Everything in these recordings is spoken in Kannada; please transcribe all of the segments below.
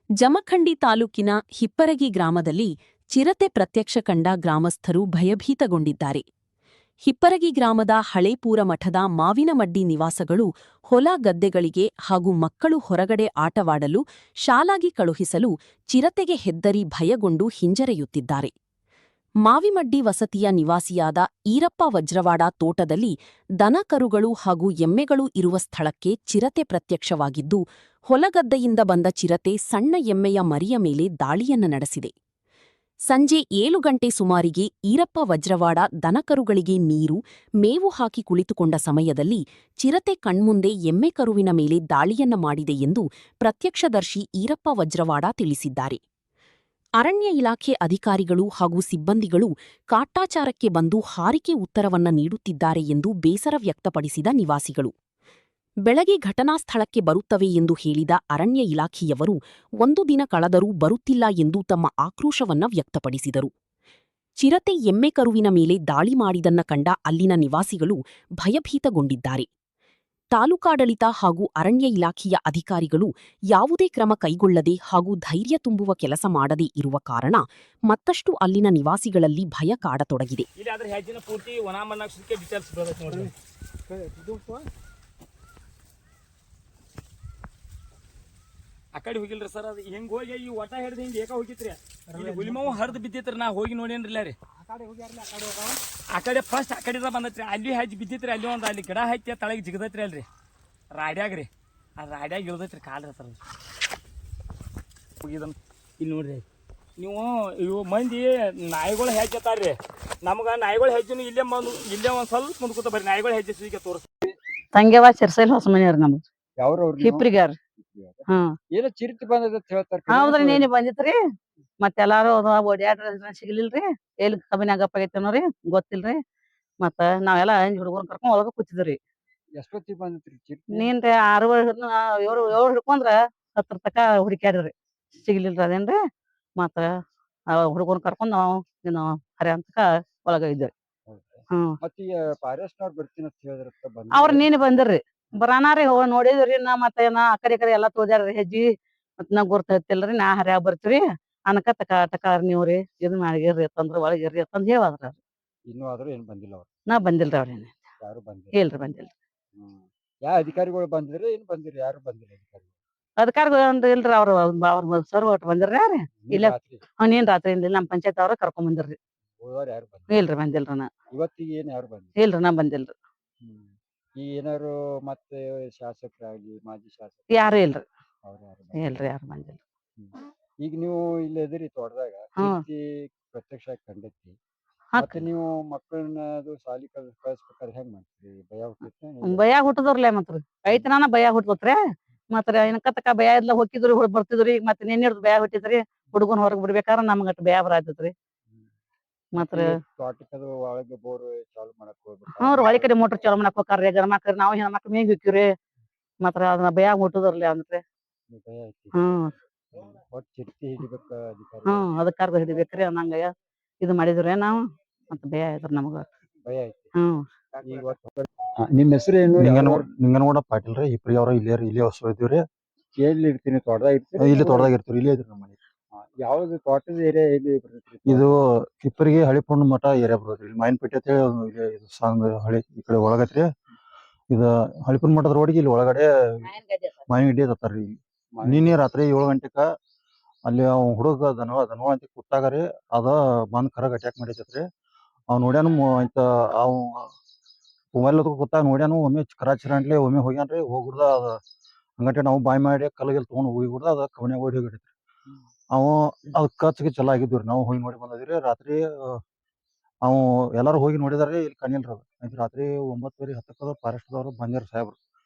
ಜಮಖಂಡಿ ತಾಲೂಕಿನ ಹಿಪ್ಪರಗಿ ಗ್ರಾಮದಲ್ಲಿ ಚಿರತೆ ಪ್ರತ್ಯಕ್ಷ ಕಂಡ ಗ್ರಾಮಸ್ಥರು ಭಯಭೀತಗೊಂಡಿದ್ದಾರೆ. ಹಿಪ್ಪರಗಿ ಗ್ರಾಮದ ಹಳೇಪೂರ ಮಠದ ಮಾವಿನಮಡ್ಡಿ ನಿವಾಸಗಳು ಹೊಲ ಗದ್ದೆಗಳಿಗೆ ಹಾಗೂ ಮಕ್ಕಳು ಹೊರಗಡೆ ಆಟವಾಡಲು ಶಾಲಾಗಿ ಕಳುಹಿಸಲು ಚಿರತೆಗೆ ಹೆದ್ದರಿ ಭಯಗೊಂಡು ಹಿಂಜರಿಯುತ್ತಿದ್ದಾರೆ. ಮಾವಿಮಡ್ಡಿ ವಸತಿಯ ನಿವಾಸಿಯಾದ ಈರಪ್ಪ ವಜ್ರವಾಡ ತೋಟದಲ್ಲಿ ದನ-ಕರುಗಳು ಹಾಗೂ ಎಮ್ಮೆಗಳು ಇರುವ ಸ್ಥಳಕ್ಕೆ ಚಿರತೆ ಪ್ರತ್ಯಕ್ಷವಾಗಿದ್ದು, ಹೊಲಗದ್ದೆಯಿಂದ ಬಂದ ಚಿರತೆ ಸಣ್ಣ ಎಮ್ಮೆಯ ಮರಿಯ ಮೇಲೆ ದಾಳಿಯನ್ನ ನಡೆಸಿದೆ. ಸಂಜೆ 7 ಗಂಟೆ ಸುಮಾರಿಗೆ ಈರಪ್ಪ ವಜ್ರವಾಡ ದನಕರುಗಳಿಗೆ ನೀರು, ಮೇವು ಹಾಕಿ ಕುಳಿತುಕೊಂಡ ಸಮಯದಲ್ಲಿ ಚಿರತೆ ಕಣ್ಮುಂದೆ ಎಮ್ಮೆ ಕರುವಿನ ಮೇಲೆ ದಾಳಿಯನ್ನ ಮಾಡಿದೆ ಎಂದು ಪ್ರತ್ಯಕ್ಷದರ್ಶಿ ಈರಪ್ಪ ವಜ್ರವಾಡ ತಿಳಿಸಿದ್ದಾರೆ. ಅರಣ್ಯ ಇಲಾಖೆ ಅಧಿಕಾರಿಗಳು ಹಾಗೂ ಸಿಬ್ಬಂದಿಗಳು ಕಾಟಾಚಾರಕ್ಕೆ ಬಂದು ಹಾರಿಕೆ ಉತ್ತರವನ್ನ ನೀಡುತ್ತಿದ್ದಾರೆ ಎಂದು ಬೇಸರ ವ್ಯಕ್ತಪಡಿಸಿದ ನಿವಾಸಿಗಳು, ಬೆಳಗ್ಗೆ ಘಟನಾ ಸ್ಥಳಕ್ಕೆ ಬರುತ್ತವೆ ಎಂದು ಹೇಳಿದ ಅರಣ್ಯ ಇಲಾಖೆಯವರು 1 ದಿನ ಕಳೆದರೂ ಬರುತ್ತಿಲ್ಲ ಎಂದು ತಮ್ಮ ಆಕ್ರೋಶವನ್ನ ವ್ಯಕ್ತಪಡಿಸಿದರು. ಚಿರತೆ ಎಮ್ಮೆ ಕರುವಿನ ಮೇಲೆ ದಾಳಿ ಮಾಡಿದನ್ನ ಕಂಡ ಅಲ್ಲಿನ ನಿವಾಸಿಗಳು ಭಯಭೀತಗೊಂಡಿದ್ದಾರೆ. ತಾಲೂಕಾಡಳಿತ ಹಾಗೂ ಅರಣ್ಯ ಇಲಾಖೆಯ ಅಧಿಕಾರಿಗಳು ಯಾವುದೇ ಕ್ರಮ ಕೈಗೊಳ್ಳದೆ ಹಾಗೂ ಧೈರ್ಯ ತುಂಬುವ ಕೆಲಸ ಮಾಡದೇ ಇರುವ ಕಾರಣ ಮತ್ತಷ್ಟು ಅಲ್ಲಿನ ನಿವಾಸಿಗಳಲ್ಲಿ ಭಯ ಕಾಡತೊಡಗಿದೆ. ಆ ಕಡೆ ಹೋಗಿಲ್ರಿ ಸರ್, ಅದು ಹಿಂಗೆ ಹೋಗಿ ಈ ಒಟ ಹಿಡ್ದು ಹಿಂಗೆ ಏಕ ಹೋಗಿತ್ರಿ, ಹುಲಿಮಾವು ಹರಿದು ಬಿದ್ದಿತ್ರಿ. ನಾ ಹೋಗಿ ನೋಡೇನ್ರಿಲ್ಲ ರೀ. ಆ ಕಡೆ ಫಸ್ಟ್ ಆ ಕಡೆ ಬಂದತ್ರಿ, ಅಲ್ಲಿ ಹಚ್ಚಿ ಬಿದ್ದಿತ್ರಿ. ಅಲ್ಲಿ ಒಂದು ಅಲ್ಲಿ ಗಿಡ ಹಚ್ಚಿ ತಳಗೆ ಜಿಗದತ್ರಿ ಅಲ್ರಿ ರಾಡ್ಯಾಗ್ರಿ. ಆ ರಾಡ್ಯಾಗ ಇಳ್ದೈತ್ರಿ ಕಾಲ್ರಿ ಸರ್. ಹೋಗಿದನ್ ಇಲ್ಲಿ ನೋಡ್ರಿ ನೀವು, ಇವು ಮಂದಿ ನಾಯಿಗಳು ಹೆಜ್ಜತ್ತಾರ್ರಿ. ನಮ್ಗೆ ನಾಯಿಗಳು ಹೆಜ್ಜೆನು ಇಲ್ಲೇ ಒಂದು ಸ್ವಲ್ಪ ಮುಂದೆ ಕೂತ ಬರ್ರಿ, ನಾಯಿಗಳು ಹೆಜ್ಜೆ ಈಗ ತೋರಿಸ್ತೀವಿ. ತಂಗೆವ ಚರ್ಸೈಲ್ ಹೊಸ ಮನೆಯವ್ರಿ ನಮ್ದು ಹಿಪ್ರಿಗಾರ. ಏನೋ ಚಿರತೆ ಬಂದದ ಹೇಳ್ತಾರ. ಹೌದ್ರಿ, ನೀನೆ ಬಂದಿತ್ರಿ. ಮತ್ತೆಲ್ಲಾರು ಓಡ್ಯಾಡ್ರ ಸಿಗ್ಲಿಲ್ರಿ. ಎಲ್ಲಿ ಕಬ್ಬಿನಾಗಪ್ಪ ಆಗೈತೇನೋರಿ ಗೊತ್ತಿಲ್ರಿ. ಮತ್ತ ನಾವೆಲ್ಲ ಹುಡುಗರು ಕರ್ಕೊಂಡ್ ಒಳಗ ಕೂತಿದ್ರಿ. ಎಷ್ಟೊತ್ತಿಗೆ ಬಂದಿತ್ರಿ ಚಿರತೆ? ನೀನ್ರಿ 6 ಹಿಡ್ಕೊಂಡ್ರ 10 ತಕ ಹುಡುಕ್ಯಾಡ್ರಿ, ಸಿಗ್ಲಿಲ್ರಿ. ಅದೇನ್ರಿ ಮತ್ತ ಹುಡುಗರ್ನ ಕರ್ಕೊಂಡ್ ನಾವು ಹರಿ ಅಂತಕ ಒಳಗ ಇದ್ರಿ. ಮತ್ತೆ ಫಾರೆಸ್ಟ್ ಅವ್ರು ಬರ್ತೀನಿ ಅಂತ ಹೇಳಿದ್ರ ಅವ್ರ ನೀನ್ ಬಂದಿರ್ರಿ. ಬರಾನಾರಿ ನೋಡಿದ್ರಿ. ನಾ ಮತ್ತೆ ಆ ಕಡೆ ಎಲ್ಲಾ ತೋದ್ಯಾರ್ರಿ ಹೆಜ್ಜಿ. ಮತ್ ನಾ ಗುರ್ತೈತಿಲ್ರಿ, ನಾ ಹರ್ಯಾಗ ಬರ್ತೀವಿ ಅನಕ ಟಕ ನೀವ್ರಿ ಇದನ್ ಮಾಡಿರ್ರಿ ಅಂತಂದ್ರ ಒಳಗಿರ್ರಿ ಅಂತಂದ್ ಹೇಳದ್ರ. ಇನ್ನೂ ಆದ್ರೂ ಏನ್ ಬಂದಿಲ್ಲ ಅವ್ರು? ನಾ ಬಂದಿಲ್ರಿ. ಅವ್ರೇನ ಯಾರು ಬಂದಿಲ್ಲ? ಇಲ್ರಿ, ಬಂದಿಲ್ರಿ. ಯಾವ ಅಧಿಕಾರಿಗಳು ಬಂದಿದ್ರಿ? ಏನ್ ಬಂದಿರಿ? ಯಾರು ಬಂದಿಲ್ಲ ಅಧಿಕಾರಿಗಳು ಇಲ್ರಿ. ಅವ್ರ ಸರ್ ಒಟ್ಟು ಬಂದಿರ್ರಿ. ಇಲ್ಲ ನೀನ್ ರಾತ್ರಿ ನಮ್ ಪಂಚಾಯತ್ ಅವ್ರ ಕರ್ಕೊಂಡ್ ಬಂದಿರ್ರಿ. ಯಾರು ಇಲ್ರಿ, ಬಂದಿಲ್ರಿ. ನಾ ಇವತ್ತಿಗೆ ಏನ್ ಯಾರು ಬಂದಿಲ್ಲ? ಇಲ್ರಿ, ನಾ ಬಂದಿಲ್ರಿ. ಈ ಏನಾರು ಮತ್ತೆ ಶಾಸಕರಾಗ್ಲಿ ಮಾಜಿ ಶಾಸಕ ಯಾರು ಇಲ್ರಿ. ಇಲ್ರಿ, ಯಾರು ಬಂದಿಲ್ರಿ. ಈಗ ನೀವು ಇಲ್ಲಿ ಎದಿರಿ ತೋಟದಾಗ ಪ್ರತ್ಯಕ್ಷ ಕಂಡೈತಿ. ಮತ್ತೆ ನೀವು ಮಕ್ಕಳನ್ನ ಅದು ಸಾಲಿ ಕಳಿಸ್ಬೇಕಾದ್ರೆ ಹೆಂಗ್ ಮಾಡ್ತೀರಿ? ಭಯ ಹುಟ್ಟೈತಿ? ಭಯ ಹುಟ್ಟದ್ರಲ್ಲ ಮತ್ರಿ, ರೈತನಾನ ಭಯ ಹುಟ್ಟತ್ರಿ. ಮತ್ರ ಏನಕತ್ತಕ ಭಯ ಇದ್ಲ ಹೋಗಿದ್ರಿ ಬರ್ತಿದ್ರಿ. ಮತ್ತೆ ನಿನ್ನೆ ಭಯ ಹುಟ್ಟಿದ್ರಿ. ಹುಡುಗನ್ ಹೊರಗ್ ಬಿಡ್ಬೇಕಾರ ನಮ್ಗಟ್ ಭಯ ಬರಾತೈತ್ರಿ. ಮತ್ರ ತೋಟಕ್ಕದು ಒಳಗೆ ಬೋರ್ ಚಾಲು ಮಾಡಕ್ ಹೋಗ್ಬೇಕು. ಒಳಗ್ ಕಡೆ ಮೋಟರ್ ಚಾಲು ಮಾಡಕ್ ಹೋಗ್ತಾರ್ರಿ. ಗಂಡ ಮಕ್ಳು ನಾವು ಹೆಣ್ಮಕ್ಳು ಮೇಗ್ ಹಿಕ್ಕಿವ್ರಿ. ಮತ್ರ ಅದನ್ನ ಭಯ ಹುಟ್ಟದ್ರಲ್ಲ ಅಂದ್ರೆ ಭಯ ಐತಿ. ಒಟ್ಟು ಚಿರತೆ ಹಿಡಿಬೇಕ ಅಧಿಕಾರಿ. ಅದಕ್ಕಾರ ಹಿಡಿಬೇಕ್ರಿ ಅನ್ನಂಗ ಇದು ಮಾಡಿದ್ರಿ ನಾವು. ಮತ್ತ ಭಯ ಐತ್ರಿ ನಮಗ. ಭಯ ಐತಿ. ನಿಮ್ ಹೆಸರು ಏನು? ನಿಂಗನಗೌಡ ಪಾಟೀಲ್ ರೀ. ಹಿಪ್ರಿ ಅವ್ರ ಇಲ್ಲೇ ಹೊಸ ಇದ್ದೀವ್ರಿ. ಎಲ್ಲಿ ಇರ್ತೀನಿ? ತೋಟದಾಗ ಇರ್ತೀರಿ? ಇಲ್ಲಿ ತೋಟದಾಗ ಇರ್ತೀವಿ. ಇಲ್ಲೇ ಇದ್ರಿ ನಮ್ಮ ಮನೆ. ಯಾವ್ದು ತೋಟದ ಏರಿಯಾ ಎಲ್ಲಿ ಬರ್ತೈತ್ರಿ? ಇದು ಹಿಪ್ಪರಿಗೆ ಹಳಿಪುಂಡ್ ಮಠ ಏರಿಯಾ ಬರ್ತೈತ್ರಿ. ಇಲ್ಲಿ ಮಾಯಿನಪೇಟೆ ಅಂತ ಹೇಳಿ ಸಾಂಗ್ ಹಳಿ ಈ ಕಡೆ ಒಳಗೈತ್ರಿ. ಇದ ಹಳಿಪುಂಡ್ ಮಠದ ರೋಡಿಗೆ ಇಲ್ಲಿ ಒಳಗಡೆ ಮಾಯಿನಗಡ್ಡಿ ಅತ್ತಾರ್ರಿ. ನಿನ್ನೆ ರಾತ್ರಿ 7 ಗಂಟೆಕ ಅಲ್ಲಿ ಹುಡುಗ ದನವ ಅಂತ ಕುಟ್ಟಾಗರಿ ಅದ ಬಂದ್ ಕರಗ ಅಟ್ಯಾಕ್ ಮಾಡಿತೈತ್ರಿ. ಅವ್ ನೋಡ್ಯಾನು ಅವ್ ಮೊಬೈಲ್ ಕೂತಾಗ ನೋಡ್ಯಾನು. ಒಮ್ಮೆ ಕರಾಚಿರ ಅಂಟ್ಲೆ ಒಮ್ಮೆ ಹೋಗ್ಯಾನ್ರಿ. ಹೋಗ್ಬಿಡ್ದ ಅದ ಹಂಗಂಟೆ ನಾವು ಬಾಯ್ ಮಾಡಿ ಕಲ್ಲಗೆಲ್ ತೊಗೊಂಡ್ ಹೋಗಿಬಿಡ್ದ. ಅದ ಕವನ್ಯಾಗ ಓಡಿ ಹೋಗಿಡೈತ್ರಿ. ಅವ್ ಅದ್ ಕಚ್ಗೆ ಚಲೋ ಆಗಿದ್ವಿ. ನಾವು ಹೋಗಿ ನೋಡಿ ಬಂದಿದ್ರಿ. ರಾತ್ರಿ ಅವ್ ಎಲ್ಲಾರು ಹೋಗಿ ನೋಡಿದಾರಿ, ಇಲ್ಲಿ ಕಾಣಿಲ್ರಿ. ಅದು ರಾತ್ರಿ 9:30 10 ಫಾರೆಸ್ಟ್ ದವ್ರು ಬಂದಿರ್ ಸಾಹೇಬ್ರು.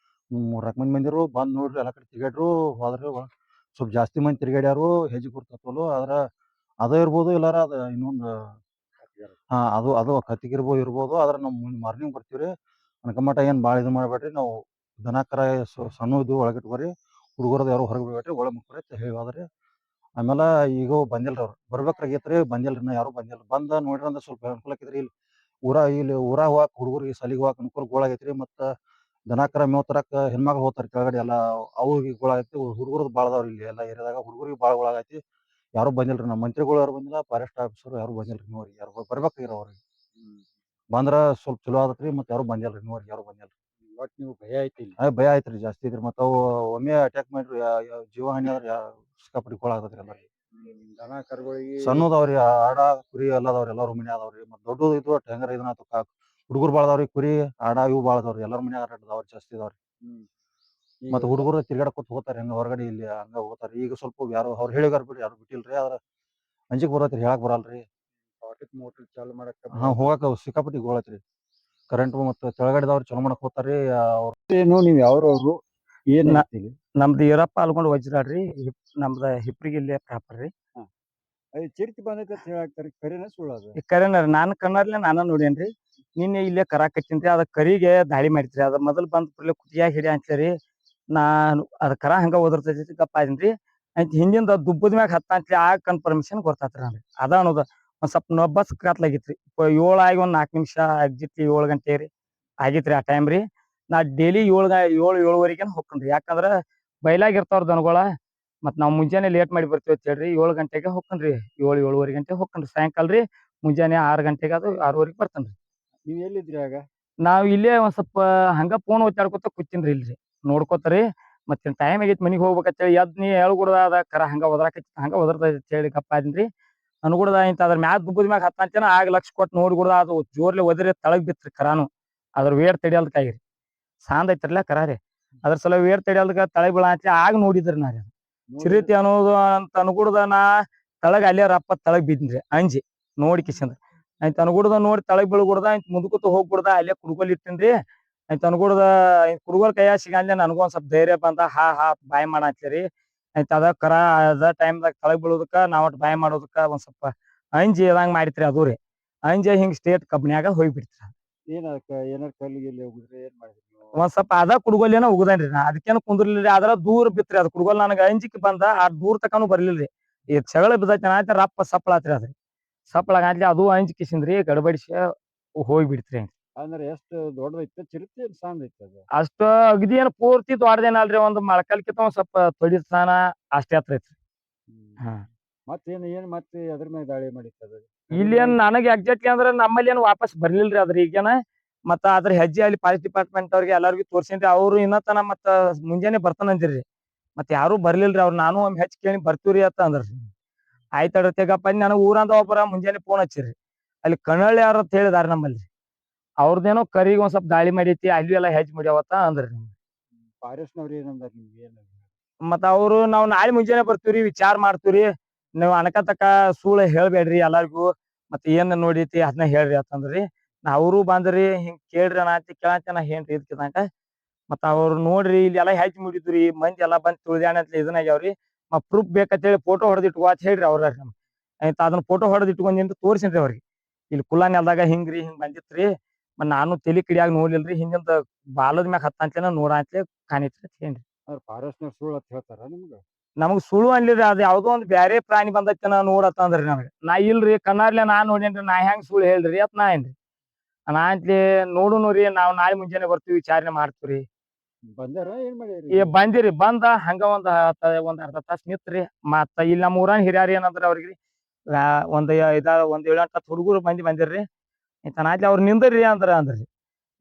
3-4 ಮಂದಿ ಬಂದಿರು. ಬಂದ್ ನೋಡ್ರಿ ಎಲ್ಲಾ ಕಡೆ ತಿರ್ಗಾಡ್ರು. ಹೋದ್ರಿ ಸ್ವಲ್ಪ ಜಾಸ್ತಿ ಮಂದಿ ತಿರ್ಗಾಡ್ಯಾರು. ಹೆಜ್ಜೆ ಗುರ್ತತ್ವಲು ಆದ್ರ ಅದ ಇರ್ಬೋದು, ಇಲ್ಲಾರ ಅದ ಇನ್ನೊಂದು ಅದು ಕತ್ತಿಗಿರ್ಬೋದು. ಆದ್ರ ನಾವು ಮಾರ್ನಿಂಗ್ ಬರ್ತೀವ್ರಿ. ಅನ್ಕಮಟ ಏನ್ ಭಾಳ ಇದು ಮಾಡ್ಬೇಡ್ರಿ. ನಾವು ದನ ಕರ ಸಣ್ಣ ಇದು ಒಳಗಿಟ್ಕೋರಿ. ಹುಡುಗರದ ಯಾರು ಹೊರಗೆ ಬಿಡ್ಬೇಡ್ರಿ, ಒಳಗೆ ಮುಕ್ಕೋರಿ ಅಂತ ಹೇಳಿ ಹೋದ್ರಿ. ಆಮೇಲೆ ಈಗ ಬಂದಿಲ್ರಿ. ಅವ್ರು ಬರ್ಬೇಕಾಗಿತ್ರಿ, ಬಂದಿಲ್ರಿ. ಯಾರು ಬಂದಿಲ್ಲ. ಬಂದ ನೋಡ್ರಿ ಅಂದ್ರೆ ಸ್ವಲ್ಪ ಅನುಕೂಲ ಆಕಿದ್ರಿ. ಇಲ್ಲಿ ಊರಾಗ ಹೋಗಾಕ ಹುಡುಗರಿಗೆ ಸಾಲಿಗೆ ಹೋಗಾಕ ಅನುಕೂಲ ಗೋಳಾಗೈತ್ರಿ. ಮತ್ತ ದನ ಕರ ಮೇವ್ ತರಕ ಹೆಣ್ಮಕ್ಳು ಹೋಗ್ತಾರ ಕೆಳಗಡೆ ಎಲ್ಲ ಅವ್ರಿಗೆ ಗೊಳಾಗೈತಿ ಹುಡುಗರದ್ದು ಭಾಳ ಅದಾವ್ರಿ ಇಲ್ಲಿ ಎಲ್ಲ ಏರಿಯಾದಾಗ ಹುಡುಗರಿಗೆ ಭಾಳ ಗೊಳಾಗೈತಿ ಯಾರು ಬಂದಿಲ್ರಿ ನಮ್ಮ ಮಂತ್ರಿಗಳು ಯಾರು ಬಂದಿಲ್ಲ ಫಾರೆಸ್ಟ್ ಆಫೀಸರ್ ಯಾರು ಬಂದಿಲ್ರಿ ನೀವ್ರಿಗೆ ಯಾರು ಬರ್ಬೇಕ್ರಿ ಅವ್ರಿಗೆ ಬಂದ್ರ ಸ್ವಲ್ಪ ಚಲೋ ಆದತ್ರಿ ಮತ್ತೆ ಯಾರು ಬಂದಿಲ್ರಿ ನೀವ್ರಿಗೆ ಯಾರು ಬಂದಿಲ್ರಿ ಒಟ್ ನೀವು ಭಯ ಐತಿ ಇಲ್ಲಿ. ಭಯ ಆಯ್ತ್ರಿ ಜಾಸ್ತಿ ಇದ್ರಿ ಮತ್ತೆ ಅವು ಒಮ್ಮೆ ಅಟ್ಯಾಕ್ ಮಾಡ್ರಿ ಜೀವ ಹಾನಿ ಆದ್ರೆ ಸಿಕ್ಕಾಪಟ್ಟಿ ಗೊಳಾಗತ್ರಿ ಎಲ್ಲರಿಗೆ ದನ ಕರುಗಳಿಗೆ ಸಣ್ಣದವ್ರಿ ಆಡ ಕುರಿ ಎಲ್ಲ ಅದಾವ್ರಿ ಎಲ್ಲಾರು ಮನೆ ಅದಾವ್ರಿ ಮತ್ತೆ ದೊಡ್ಡದು ಇದ್ವು ಹೆಂಗಾರ ಇದನ್ನ ಹುಡುಗರು ಭಾಳ ಅದಾವ್ರಿ ಕುರಿ ಆಡ ಇವು ಭಾಳ ಅದಾವ್ರಿ ಎಲ್ಲಾರ ಮನೆ ಅದಾವ್ರಿ ಜಾಸ್ತಿ ಅದಾವ್ರಿ ಈಗ ಮತ್ತೆ ಹುಡುಗರು ತಿರ್ಗಾಡಕೊತ ಹೋಗ್ತಾರೆ ಹಂಗ ಹೊರಗಡೆ ಇಲ್ಲಿ ಹಂಗ ಹೋಗ್ತಾರ ಈಗ ಸ್ವಲ್ಪ ಯಾರು ಅವ್ರು ಹೇಳಿಗಾರ ಬಿಡ್ರಿ ಯಾರು ಬಿಟ್ಟಿಲ್ರಿ ಆದ್ರ ಅಂಜಿಕ್ ಬರತ್ರಿ ಹೇಳಕ್ ಬರಲ್ರಿ ಪಾಕೆಟ್ ಮೋಟರ್ ಚಾಲು ಮಾಡಕ್ಕ ಹೋಗಾಕ ಸಿಕ್ಕಾಪಟ್ಟಿ ಗೋಳತ್ರಿ ಕರೆಂಟ್ ಮತ್ತೆ ಕೆಳಗಡೆದವ್ರು ಚಲೋ ಮಾಡಕ್ ಹೋಗ್ತಾರ್ರಿ ಏನು ನೀವು ಯಾವ್ರವ್ರು ಏನ್ ಹೇಳ್ತೀರಿ? ನಮ್ದು ಈರಪ್ಪ ಅಲ್ಗೊಂಡ್ ವಜ್ರಾಡ್ರಿ ನಮ್ದ ಹಿಪ್ರಿಗೆ ಇಲ್ಲೇ ಪ್ರಾಪರ್ ರೀ. ಅದು ಚಿರ್ತಿ ಬಂದೈತೆ ಅಂತ ಹೇಳಾಕ್ತಾರ ಕರೆನ ಸುಳ್ಳು ಅದು? ಈ ಕರೆನ ನಾನು ಕಣ್ಣಾರ್ಲೆ ನಾನ ನೋಡೇನ್ರಿ. ನಿನ್ನೆ ಇಲ್ಲೇ ಕರ ಕಟ್ಟಿನ್ರಿ ಅದ ಕರಿಗೆ ದಾಳಿ ಮಾಡಿತ್ರಿ ಅದ ಮೊದಲ್ ಬಂದ್ ಕೂಡಲೇ ಕುತಿಯಾಗ ಹಿಡಿ ಅಂತೇಳಿ ನಾನು ಅದ ಕರ ಹಂಗ ಓದಿರ್ತೈತಿ ಗಪ್ಪ ಅದನ್ರಿ ಅಂತ ಹಿಂದಿಂದ ದುಬ್ಬದ ಮ್ಯಾಗ ಹತ್ತ ಅಂತೇಳಿ ಆ ಕನ್ಫರ್ಮೇಶನ್ ಗೊತ್ತಾತ್ರಿ ನನ್ರಿ ಅದ ಅನ್ನೋದು ಒಂದ್ ಸ್ವಲ್ಪ ನೊಬ್ಬಸ್ ಕತ್ಲಾಗಿತ್ರಿ 7 ಆಗಿ ಒಂದ್ 4 ನಿಮಿಷ ಎಕ್ಸಿಟ್ 7 ಗಂಟೆ ರೀ ಆಗಿತ್ರಿ ಆ ಟೈಮ್ ರೀ. ನಾ ಡೈಲಿ 7-7:30 ಹೋಗ್ಕನ್ರಿ ಯಾಕಂದ್ರ ಬೈಲಾಗ ಇರ್ತಾವ್ರ ದನಗಳ ಮತ್ ನಾವ್ ಮುಂಜಾನೆ ಲೇಟ್ ಮಾಡಿ ಬರ್ತೀವಿ ಅಂತ ಹೇಳ್ರಿ 7 ಗಂಟೆಗೆ ಹೋಗ್ಕನ್ರಿ 7-7:30 ಗಂಟೆ ಹೋಗ್ಕನ್ರಿ ಸಾಯಂಕಾಲ ರೀ ಮುಂಜಾನೆ 6 ಗಂಟೆಗೆ ಅದು 6:30 ಬರ್ತನ್ರಿ. ನೀವ್ ಎಲ್ಲಿದ್ರಿ ಆಗ? ನಾವ್ ಇಲ್ಲೇ ಒಂದ್ ಸ್ವಲ್ಪ ಹಂಗ ಫೋನ್ ಒತ್ತಾಡ್ಕೊತ ಕೂತೀನ್ರಿ ಇಲ್ರಿ ನೋಡ್ಕೋತಾರಿ ಮತ್ತೆ ಟೈಮ್ ಆಗೈತಿ ಮನಿಗ್ ಹೋಗ್ಬೇಕಂತೇಳಿ ಎದ್ ನೀ ಹೇಳ್ಕೊಡ್ದ ಅದ ಕರ ಹಂಗ ಹಂಗ ಒದರ್ತೈತಿ ಅಂತ ಹೇಳಿ ಗಪ್ಪ ಅದನ್ರಿ ಅನ್ಗುಡ್ದ ಇಂತ ಅದ್ರ ಮ್ಯಾಗ ದುಬ್ಬದ ಮ್ಯಾಗ ಹತ್ತಂತೇನ ಆಗ ಲಕ್ಷ ಕೊಟ್ಟು ನೋಡ್ಗುಡ್ದ ಅದು ಜೋರ್ಲೆ ಒದರಿ ತಳಗ್ ಬಿತ್ರಿ ಕರಾನು ಅದ್ರ ವೇರ್ ತಡಿಯಲ್ಕಾಗಿರಿ ಸಾಂದ್ ಐತ್ರಲ್ಲ ಕರ ರೀ ಅದ್ರ ಸಲ ವೇರ್ ತಡಿಯಲ್ಕ ತಳಗ್ ಬೀಳ ಅಂತ ಆಗ ನೋಡಿದ್ರಿ ನಾ ರೀ ಚಿರಿತಿ ಅನ್ನೋದು ಅಂತ ಅನ್ಗುಡ್ದ ನಾ ತಳಗ್ ಅಲ್ಲೇ ರಪ್ಪ ತಳಗ್ ಬಿದ್ನ್ರಿ ಅಂಜಿ ನೋಡಿ ಕಿಶಂದ್ರ ಆಯ್ತ ಅನ್ಗುಡ್ದ ನೋಡಿ ತಳಗ್ ಬೀಳ್ಗುಡ್ದ ಇಂತ ಮುಂದಕೂತ ಹೋಗ್ಬಿಡ್ದ ಅಲ್ಲೇ ಕುಡ್ಗೋಲ್ ಇಟ್ಟಿನ್ರಿ ಆಯ್ತ ಅನ್ಗುಡ್ದ ಕುಡ್ಗೋಲ್ ಕೈಯಾಗ ಸಿಗಂದ್ಲೆ ನನಗೂ ಒಂದ್ ಸ್ವಲ್ಪ ಧೈರ್ಯ ಬಂದ ಹಾ ಬಾಯ್ ಮಾಡತ್ತೀರಿ ಆಯ್ತ ಅದ ಕರ ಅದ ಟೈಮ್ದಾಗ ತಳಗ್ ಬೀಳೋದಕ್ಕ ನಾವ್ ಒಟ್ ಬಾಯ್ ಮಾಡೋದಕ್ಕ ಒಂದ್ ಸ್ವಲ್ಪ ಅಂಜಿ ಇದಂಗ್ ಮಾಡಿತ್ರಿ ಅದು ರೀ ಅಂಜಿ ಹಿಂಗ್ ಸ್ಟೇಟ್ ಕಬ್ನ್ಯಾಗ ಹೋಗ್ಬಿಡ್ತ್ರಿ ಏನ್ ಅದಕ್ಕ ಏನಾರ ಕಲ್ಲಿಗೆ ಇಲ್ಲಿ ಹೋಗಿದ್ರೆ ಏನ್ ಮಾಡಿದ್ರಿ ನೀವು? ಒಂದ್ ಸ್ವಲ್ಪ ಅದ ಕುಡ್ಗೋಲೇನ ಉಗದೇನ್ರಿ ನಾ ಅದಕ್ಕೇನು ಕುಂದ್ರಲಿಲ್ರಿ ಅದ್ರ ದೂರ ಬಿತ್ರಿ ಅದ್ ಕುಡ್ಗೋಲ್ ನನಗ ಅಂಜಿಕ್ ಬಂದ ಆ ದೂರ ತಕಾನು ಬರ್ಲಿಲ್ರಿ ಈ ಜಗಳ ಬಿದ್ದೈತಿ ಆಯ್ತ ರಪ್ಪ ಸಪ್ಪಳಾತ್ರಿ ಅದ್ರಿ ಸಪ್ಪಳಾಗ್ಲಿ ಅದು ಅಂಜಿಕಿಸಿಂದ್ರಿ ಗಡಬಡಿಸಿ ಹೋಗ್ಬಿಡ್ತ್ರಿ ಅಂದ್ರೆ ಎಷ್ಟು ದೊಡ್ಡದೈತೆ ಚಿರತೆ ಸಾಂದ್ ಐತೆ ಅದು? ಅಷ್ಟ ಅಗದಿ ಏನ್ ಪೂರ್ತಿ ದೊಡ್ಡದೇನಲ್ರಿ ಒಂದ್ ಮೊಳಕಾಲ್ಕಿಂತ ಒಂದ್ ಸ್ವಲ್ಪ ತೊಡಿ ಸ್ಥಾನ ಅಷ್ಟೇ ಹತ್ರ ಐತ್ರಿ. ಹಾ ಮತ್ತೇನ್ ಏನ್ ಮತ್ತೆ ಅದ್ರ ಮೇಲೆ ದಾಳಿ ಮಾಡಿತ್ತು ಅದು? ಇಲ್ಲಿ ಏನ್ ನನಗೆ ಎಕ್ಸಾಕ್ಟ್ಲಿ ಅಂದ್ರ ನಮ್ಮಲ್ಲಿ ಏನ್ ವಾಪಸ್ ಬರ್ಲಿಲ್ರಿ ಅದ್ರ ಈಗೇನ ಮತ್ತ ಅದ್ರ ಹೆಜ್ಜೆ ಅಲ್ಲಿ ಫಾರೆಸ್ಟ್ ಡಿಪಾರ್ಟ್ಮೆಂಟ್ ಅವ್ರಿಗೆ ಎಲ್ಲಾರ್ಗು ತೋರ್ಸೇನ್ರಿ ಅವ್ರು ಇನ್ನತನ ಮತ್ತ ಮುಂಜಾನೆ ಬರ್ತಾನಂದಿರ್ರಿ ಮತ್ ಯಾರು ಬರ್ಲಿಲ್ರಿ ಅವ್ರು ನಾನು ಒಮ್ಮೆ ಹೆಚ್ಚ್ ಕೇಳಿ ಬರ್ತೀವ್ರಿ ಅಂತ ಅಂದ್ರಿ ಆಯ್ತ ತೆಗಪ್ಪ ನನಗ್ ಊರಂದ ಒಬ್ಬರ ಮುಂಜಾನೆ ಫೋನ್ ಹಚ್ಚಿರಿ ಅಲ್ಲಿ ಕಣಳ್ಳಿ ಯಾರ ಅಂತ ಹೇಳಿದಾರ ನಮ್ಮಲ್ಲಿ ಅವ್ರದೇನೋ ಕರಿಗೆ ಒಂದ್ ಸ್ವಲ್ಪ ದಾಳಿ ಮಾಡೈತಿ ಅಲ್ಲಿ ಎಲ್ಲಾ ಹೆಜ್ಜೆ ಮಾಡ್ಯಾವತ್ತ ಅಂದ್ರಿ ಫಾರೆಸ್ಟ್ನವ್ರು ಏನಂದಾರ ನಿಮ್ಗೆ ಏನ್? ಮತ್ತ ಅವ್ರು ನಾವ್ ನಾಳೆ ಮುಂಜಾನೆ ಬರ್ತೀವ್ರಿ ವಿಚಾರ ಮಾಡ್ತೀವ್ರಿ ನೀವ್ ಅನಕತಕ ಸುಳ್ಳು ಹೇಳ್ಬೇಡ್ರಿ ಎಲ್ಲಾರ್ಗು ಮತ್ ಏನ್ ನೋಡೈತಿ ಅದನ್ನ ಹೇಳ್ರಿ ಅಂತಂದ್ರಿ ಅವ್ರು ಬಂದ್ರಿ ಹಿಂಗ್ ಕೇಳ್ರಿ ಅನಾತಿ ಕೇಳಂತ ಏನ್ರಿ ಇದಕ್ಕಿದಂಗ ಮತ್ತ ಅವ್ರು ನೋಡ್ರಿ ಇಲ್ಲಿ ಎಲ್ಲಾ ಹೆಜ್ಜೆ ಮುಡಿದ್ರಿ ಮಂದಿ ಎಲ್ಲಾ ಬಂದ್ ತುಳಿದಾಣ ಅಂತ ಇದನ್ನ ಆಗ್ಯಾವ್ರಿ ಮತ್ ಪ್ರೂಫ್ ಬೇಕಂತೇಳಿ ಫೋಟೋ ಹೊಡೆದಿಟ್ಕೋ ಅಂತ ಹೇಳ್ರಿ ಅವ್ರ ಆಯ್ತ ಅದನ್ನ ಫೋಟೋ ಹೊಡೆದ್ ಇಟ್ಕೊಂಡ್ ತೋರ್ಸಿನ್ರಿ ಅವ್ರಿಗೆ ಇಲ್ಲಿ ಕುಲ್ಲಾ ನೆಲ್ದಾಗ ಹಿಂಗ್ರಿ ಹಿಂಗ್ ಬಂದಿತ್ರಿ ಮತ್ ನಾನು ತಲಿ ಕಿಡಿಯಾಗ ನೋಡ್ಲಿಲ್ರಿ ಹಿಂದಿಂದ ಬಾಲದ ಮ್ಯಾಗ ಹತ್ತಂತೇನ ನೋಡಂತ್ಲೆ ಕಾಣಿತ್ರಿ ಏನ್ರಿ ಅವ್ರ ಫಾರೆಸ್ಟ್ನವ್ರು ಸುಳ್ಳು ಅಂತ ಹೇಳ್ತಾರ ನಿಮ್ಗ? ನಮಗ್ ಸುಳ್ಳು ಅನ್ಲಿರಿ ಅದ್ ಯಾವ್ದೋ ಒಂದ್ ಬ್ಯಾರೆ ಪ್ರಾಣಿ ಬಂದೈತೆ ನೋಡತ್ತ ಅಂದ್ರಿ ನಮಗ ನಾ ಇಲ್ರಿ ಕಣ್ಣಾರ್ಲೆ ನಾ ನೋಡೇನ್ರಿ ನಾ ಹೆಂಗ್ ಸುಳ್ಳು ಹೇಳ್ರಿ ಅತ್ ನಾ ಏನ್ರಿ ನಾ ಅಂತ್ಲಿ ನೋಡುನುರಿ ನಾವ್ ನಾಳೆ ಮುಂಜಾನೆ ಬರ್ತೀವಿ ವಿಚಾರಣೆ ಮಾಡ್ತೀವ್ರಿ ಬಂದಾರ ಏನ್ ಮಾಡ್ಯಾರಿ? ಬಂದಿರಿ ಬಂದ ಹಂಗ ಒಂದ್ ಅರ್ಧ ತಾಸ್ ನಿತ್ರಿ ಮತ್ತ ಇಲ್ಲಿ ನಮ್ಮ ಊರಾನ್ ಹಿರಿಯಾರ ಏನಂದ್ರ ಅವ್ರಿಗೆ ಒಂದ್ 7-8 ಹುಡುಗರು ಬಂದಿರ್ರಿ ಆಯ್ತಾನಾತ್ಲಿ ಅವ್ರ ನಿಂದ್ರಿ ಅಂದ್ರಿ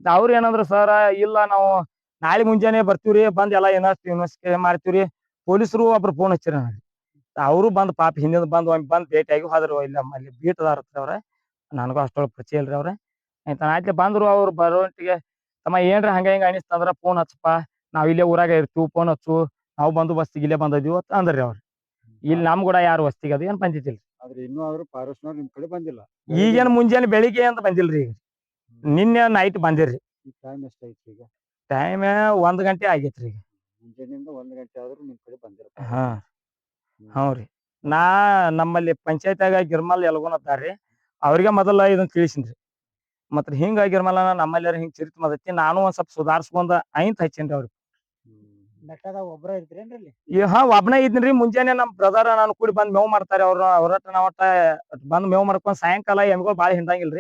ಅವ್ರ ಏನಂದ್ರ ಸರ್ ಇಲ್ಲ ನಾವು ನಾಳೆ ಮುಂಜಾನೆ ಬರ್ತೀವ್ರಿ ಬಂದ್ ಎಲ್ಲಾ ಇನ್ವೆಸ್ಟಿಗೇಷನ್ ಮಾಡ್ತೀವ್ರಿ ಪೊಲೀಸರು ಒಬ್ರು ಫೋನ್ ಹಚ್ಚಿರ ಅವರು ಬಂದ್ ಪಾಪ ಹಿಂದಿನ ಬಂದ್ ಭೇಟಿಯಾಗಿ ಹೋದ್ರು ಇಲ್ಲ ಅಲ್ಲಿ ಬೀಟದಾರ ಅವ್ರ ನನಗೂ ಅಷ್ಟೊಳಗೆ ಪರಿಚಯ ಇಲ್ರಿ ಅವ್ರ ಆಯ್ತಾನಾಯ್ತ್ಲಿ ಬಂದ್ರು ಅವ್ರು ಬರೋಟಿಗೆ ತಮ್ಮ ಏನ್ರಿ ಹಂಗ ಹಿಂಗ ಅನಿಸ್ತಂದ್ರ ಫೋನ್ ಹಚ್ಚಪ್ಪ ನಾವ್ ಇಲ್ಲೇ ಊರಾಗ ಇರ್ತೀವಿ ಫೋನ್ ಹಚ್ಚು ನಾವು ಬಂದು ಬಸ್ತಿಗೆ ಇಲ್ಲೇ ಬಂದಿದ್ವಿ ಅಂತ ಅಂದ್ರಿ ಅವ್ರು ಇಲ್ಲಿ ನಮ್ ಕೂಡ ಯಾರು ವಸ್ತಿಗೆ ಅದು ಏನ್ ಬಂದಿದ್ದಿಲ್ರಿ ಆದ್ರೆ ಇನ್ನೂ ಆದ್ರೂ ಫಾರೆಸ್ಟ್ನವ್ರು ನಿಮ್ ಕಡೆ ಬಂದಿಲ್ಲ? ಈಗೇನ್ ಮುಂಜಾನೆ ಬೆಳಿಗ್ಗೆ ಅಂತ ಬಂದಿಲ್ರಿ ಈಗ ನಿನ್ನೆ ನೈಟ್ ಬಂದಿರ್ರಿ ಈ ಟೈಮ್ ಎಷ್ಟೈತಿ ಈಗ? ಟೈಮ್ 1 ಗಂಟೆ ಆಗೈತ್ರಿ ಈಗ ಮುಂಜಾನೆಯಿಂದ 1 ಗಂಟೆ ಆದ್ರೂ ನಿಮ್ ಕಡೆ ಬಂದಿಲ್ಲ ಹಾ forest. ಹ್ಞೂರಿ ನಾ ನಮ್ಮಲ್ಲಿ ಪಂಚಾಯತ್ಯಾಗ ಗಿರ್ಮಲ್ ಎಲ್ಗೋನ್ ಅದಾರ್ರಿ ಅವ್ರಿಗೆ ಮೊದಲ ಇದನ್ನ ತಿಳಿಸಿನ್ರಿ ಮತ್ತ್ ಹಿಂಗ ಗಿರ್ಮಲ ನಮ್ಮಲ್ಲಿ ಹಿಂಗ್ ಚಿರಿತ್ ಮದತಿ ನಾನು ಒಂದ್ ಸ್ವಲ್ಪ ಸುಧಾರ್ಸ್ಕೊಂಡ ಐಂತ್ ಹಚ್ಚೇನ್ರಿ ಅವ್ರಿಗೆ ಬೆಟ್ಟದಾಗ ಒಬ್ರ ಇದ್ರೇನ್ರಿ? ಹಾ ಒಬ್ನೇ ಇದ್ನ್ರಿ ಮುಂಜಾನೆ ನಮ್ ಬ್ರದರ್ ನಾನು ಕೂಡಿ ಬಂದ್ ಮೇವ್ ಮಾಡ್ತಾರೆ ಅವ್ರ ನಾವಟ್ಟ ಬಂದ್ ಮೇವ್ ಮಾಡ್ಕೊಂಡ್ ಸಾಯಂಕಾಲ ಎಮ್ಗಳು ಬಾಳ ಹಿಂಡಂಗಿಲ್ರಿ